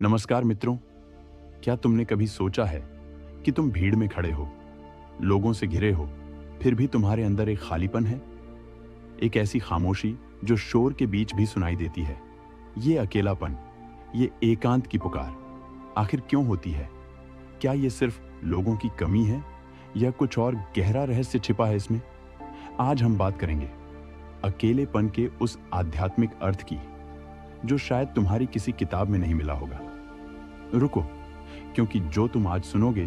नमस्कार मित्रों, क्या तुमने कभी सोचा है कि तुम भीड़ में खड़े हो, लोगों से घिरे हो, फिर भी तुम्हारे अंदर एक खालीपन है? एक ऐसी खामोशी जो शोर के बीच भी सुनाई देती है। ये अकेलापन, ये एकांत की पुकार आखिर क्यों होती है? क्या ये सिर्फ लोगों की कमी है या कुछ और गहरा रहस्य छिपा है इसमें? आज हम बात करेंगे अकेलेपन के उस आध्यात्मिक अर्थ की जो शायद तुम्हारी किसी किताब में नहीं मिला होगा। रुको, क्योंकि जो तुम आज सुनोगे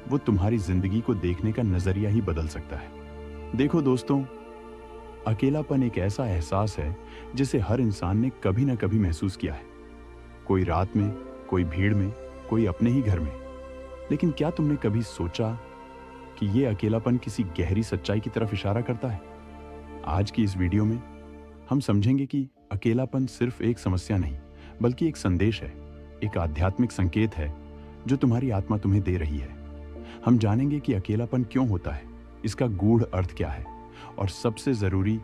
वो तुम्हारी जिंदगी को देखने का नजरिया ही बदल सकता है। देखो दोस्तों, अकेलापन एक ऐसा एहसास है जिसे हर इंसान ने कभी ना कभी महसूस किया है। कोई रात में, कोई भीड़ में, कोई अपने ही घर में। लेकिन क्या तुमने कभी सोचा कि यह अकेलापन किसी गहरी सच्चाई की तरफ इशारा करता है? आज की इस वीडियो में हम समझेंगे कि अकेलापन सिर्फ एक समस्या नहीं, बल्कि एक संदेश है, एक आध्यात्मिक संकेत है जो तुम्हारी आत्मा तुम्हें दे रही है। हम जानेंगे कि अकेलापन क्यों होता है, इसका गूढ़ अर्थ क्या है, और सबसे जरूरी,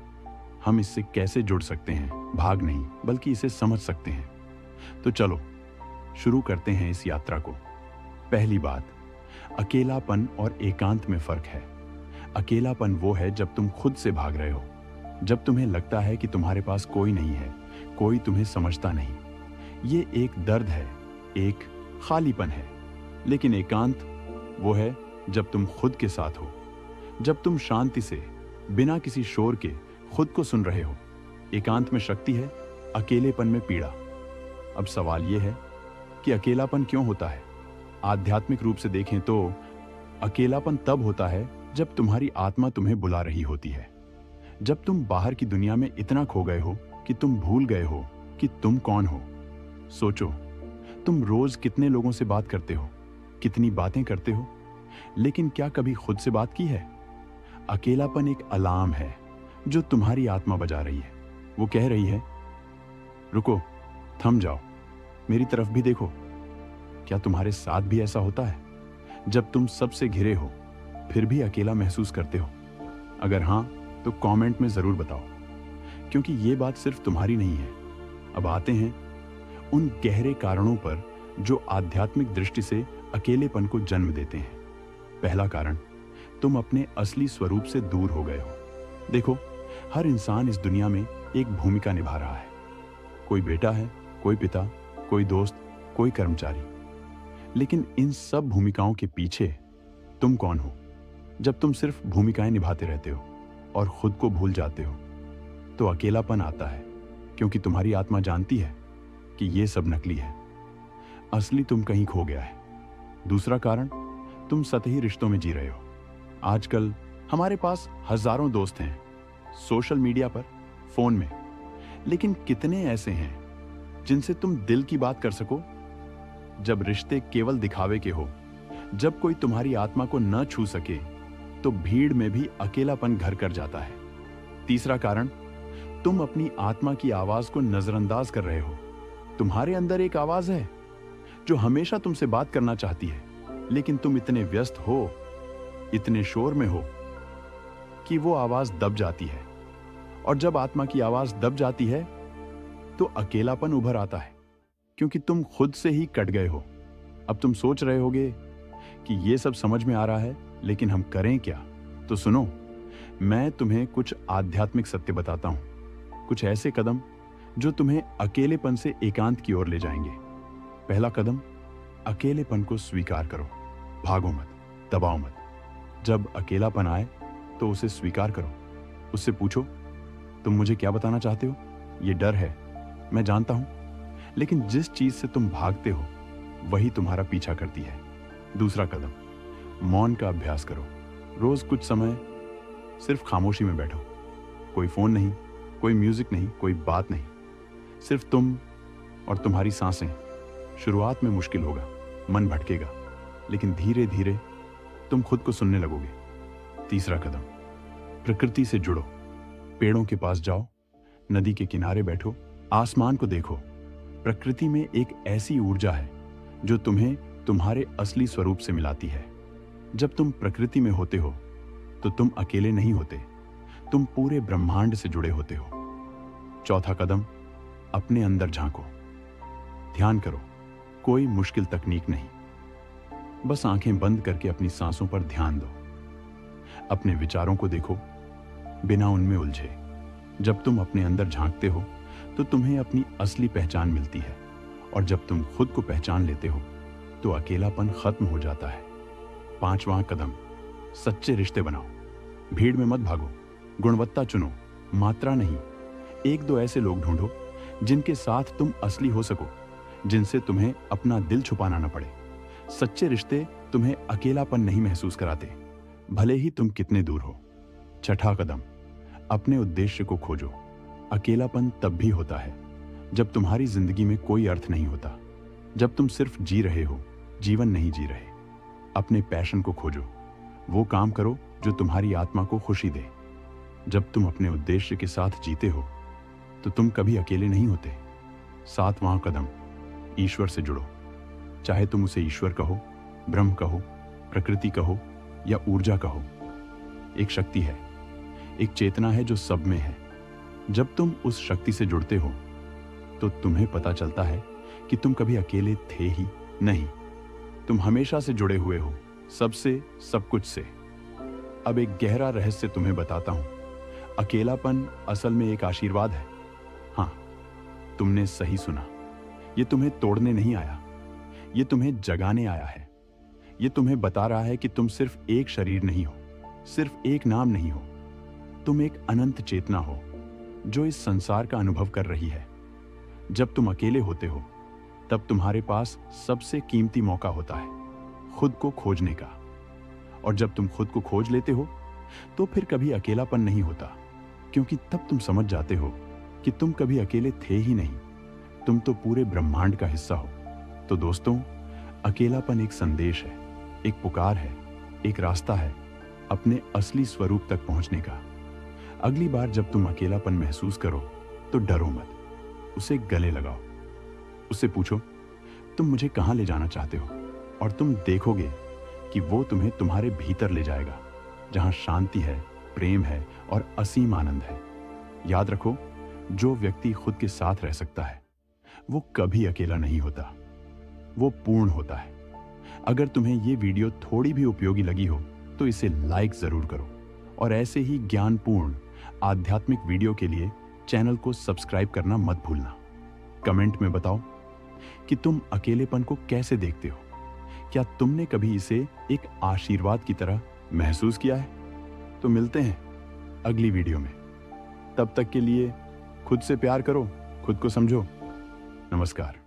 हम इससे कैसे जुड़ सकते हैं। भाग नहीं, बल्कि इसे समझ सकते हैं। तो चलो शुरू करते हैं इस यात्रा को। पहली बात, अकेलापन और एकांत में फर्क है। अकेलापन वो है जब तुम खुद से भाग रहे हो, जब तुम्हें लगता है कि तुम्हारे पास कोई नहीं है, कोई तुम्हें समझता नहीं। ये एक दर्द है, एक खालीपन है। लेकिन एकांत वो है जब तुम खुद के साथ हो, जब तुम शांति से, बिना किसी शोर के खुद को सुन रहे हो। एकांत में शक्ति है, अकेलेपन में पीड़ा। अब सवाल यह है कि अकेलापन क्यों होता है? आध्यात्मिक रूप से देखें तो अकेलापन तब होता है जब तुम्हारी आत्मा तुम्हें बुला रही होती है, जब तुम बाहर की दुनिया में इतना खो गए हो कि तुम भूल गए हो कि तुम कौन हो। सोचो, तुम रोज कितने लोगों से बात करते हो, कितनी बातें करते हो, लेकिन क्या कभी खुद से बात की है? अकेलापन एक अलार्म है जो तुम्हारी आत्मा बजा रही है। वो कह रही है, रुको, थम जाओ, मेरी तरफ भी देखो। क्या तुम्हारे साथ भी ऐसा होता है जब तुम सबसे घिरे हो फिर भी अकेला महसूस करते हो? अगर हां, तो कमेंट में जरूर बताओ, क्योंकि ये बात सिर्फ तुम्हारी नहीं है। अब आते हैं उन गहरे कारणों पर जो आध्यात्मिक दृष्टि से अकेलेपन को जन्म देते हैं। पहला कारण, तुम अपने असली स्वरूप से दूर हो गए हो। देखो, हर इंसान इस दुनिया में एक भूमिका निभा रहा है। कोई बेटा है, कोई पिता, कोई दोस्त, कोई कर्मचारी। लेकिन इन सब भूमिकाओं के पीछे तुम कौन हो? जब तुम सिर्फ भूमिकाएं निभाते रहते हो और खुद को भूल जाते हो, तो अकेलापन आता है, क्योंकि तुम्हारी आत्मा जानती है कि ये सब नकली है, असली तुम कहीं खो गया है। दूसरा कारण, तुम सतही रिश्तों में जी रहे हो। आजकल हमारे पास हजारों दोस्त हैं, सोशल मीडिया पर, फोन में, लेकिन कितने ऐसे हैं जिनसे तुम दिल की बात कर सको? जब रिश्ते केवल दिखावे के हो, जब कोई तुम्हारी आत्मा को न छू सके, तो भीड़ में भी अकेलापन घर कर जाता है। तीसरा कारण, तुम अपनी आत्मा की आवाज को नजरअंदाज कर रहे हो। तुम्हारे अंदर एक आवाज है जो हमेशा तुमसे बात करना चाहती है, लेकिन तुम इतने व्यस्त हो, इतने शोर में हो कि वो आवाज दब जाती है। और जब आत्मा की आवाज दब जाती है तो अकेलापन उभर आता है, क्योंकि तुम खुद से ही कट गए हो। अब तुम सोच रहे होगे कि ये सब समझ में आ रहा है, लेकिन हम करें क्या? तो सुनो, मैं तुम्हें कुछ आध्यात्मिक सत्य बताता हूं, कुछ ऐसे कदम जो तुम्हें अकेलेपन से एकांत की ओर ले जाएंगे। पहला कदम, अकेलेपन को स्वीकार करो। भागो मत, दबाओ मत। जब अकेलापन आए तो उसे स्वीकार करो। उससे पूछो, तुम मुझे क्या बताना चाहते हो? ये डर है, मैं जानता हूं, लेकिन जिस चीज से तुम भागते हो वही तुम्हारा पीछा करती है। दूसरा कदम, मौन का अभ्यास करो। रोज कुछ समय सिर्फ खामोशी में बैठो। कोई फोन नहीं, कोई म्यूजिक नहीं, कोई बात नहीं, सिर्फ तुम और तुम्हारी सांसें। शुरुआत में मुश्किल होगा, मन भटकेगा, लेकिन धीरे धीरे तुम खुद को सुनने लगोगे। तीसरा कदम, प्रकृति से जुड़ो। पेड़ों के पास जाओ, नदी के किनारे बैठो, आसमान को देखो। प्रकृति में एक ऐसी ऊर्जा है जो तुम्हें तुम्हारे असली स्वरूप से मिलाती है। जब तुम प्रकृति में होते हो तो तुम अकेले नहीं होते, तुम पूरे ब्रह्मांड से जुड़े होते हो। चौथा कदम, अपने अंदर झांको। ध्यान करो, कोई मुश्किल तकनीक नहीं। बस आंखें बंद करके अपनी सांसों पर ध्यान दो। अपने विचारों को देखो, बिना उनमें उलझे। जब तुम अपने अंदर झांकते हो तो तुम्हें अपनी असली पहचान मिलती है, और जब तुम खुद को पहचान लेते हो तो अकेलापन खत्म हो जाता है। 5वां कदम, सच्चे रिश्ते बनाओ। भीड़ में मत भागो, गुणवत्ता चुनो, मात्रा नहीं। 1-2 ऐसे लोग ढूंढो जिनके साथ तुम असली हो सको, जिनसे तुम्हें अपना दिल छुपाना न पड़े। सच्चे रिश्ते तुम्हें अकेलापन नहीं महसूस कराते, भले ही तुम कितने दूर हो। 6ठा कदम, अपने उद्देश्य को खोजो। अकेलापन तब भी होता है जब तुम्हारी जिंदगी में कोई अर्थ नहीं होता, जब तुम सिर्फ जी रहे हो, जीवन नहीं जी रहे। अपने पैशन को खोजो, वो काम करो जो तुम्हारी आत्मा को खुशी दे। जब तुम अपने उद्देश्य के साथ जीते हो तो तुम कभी अकेले नहीं होते। 7वां कदम, ईश्वर से जुड़ो। चाहे तुम उसे ईश्वर कहो, ब्रह्म कहो, प्रकृति कहो या ऊर्जा कहो, एक शक्ति है, एक चेतना है जो सब में है। जब तुम उस शक्ति से जुड़ते हो तो तुम्हें पता चलता है कि तुम कभी अकेले थे ही नहीं। तुम हमेशा से जुड़े हुए हो, सबसे, सब कुछ से। अब एक गहरा रहस्य तुम्हें बताता हूं। अकेलापन असल में एक आशीर्वाद है। हाँ, तुमने सही सुना। ये तुम्हें तोड़ने नहीं आया, ये तुम्हें जगाने आया है। ये तुम्हें बता रहा है कि तुम सिर्फ एक शरीर नहीं हो, सिर्फ एक नाम नहीं हो। तुम एक अनंत चेतना हो जो इस संसार का अनुभव कर रही है। जब तुम अकेले होते हो तब तुम्हारे पास सबसे कीमती मौका होता है, खुद को खोजने का। और जब तुम खुद को खोज लेते हो तो फिर कभी अकेलापन नहीं होता, क्योंकि तब तुम समझ जाते हो कि तुम कभी अकेले थे ही नहीं, तुम तो पूरे ब्रह्मांड का हिस्सा हो। तो दोस्तों, अकेलापन एक संदेश है, एक पुकार है, एक रास्ता है अपने असली स्वरूप तक पहुंचने का। अगली बार जब तुम अकेलापन महसूस करो तो डरो मत, उसे गले लगाओ। उससे पूछो, तुम मुझे कहां ले जाना चाहते हो? और तुम देखोगे कि वो तुम्हें तुम्हारे भीतर ले जाएगा, जहां शांति है, प्रेम है और असीम आनंद है। याद रखो, जो व्यक्ति खुद के साथ रह सकता है वो कभी अकेला नहीं होता, वो पूर्ण होता है। अगर तुम्हें ये वीडियो थोड़ी भी उपयोगी लगी हो तो इसे लाइक जरूर करो, और ऐसे ही ज्ञानपूर्ण आध्यात्मिक वीडियो के लिए चैनल को सब्सक्राइब करना मत भूलना। कमेंट में बताओ कि तुम अकेलेपन को कैसे देखते हो। क्या तुमने कभी इसे एक आशीर्वाद की तरह महसूस किया है? तो मिलते हैं अगली वीडियो में। तब तक के लिए खुद से प्यार करो, खुद को समझो। नमस्कार।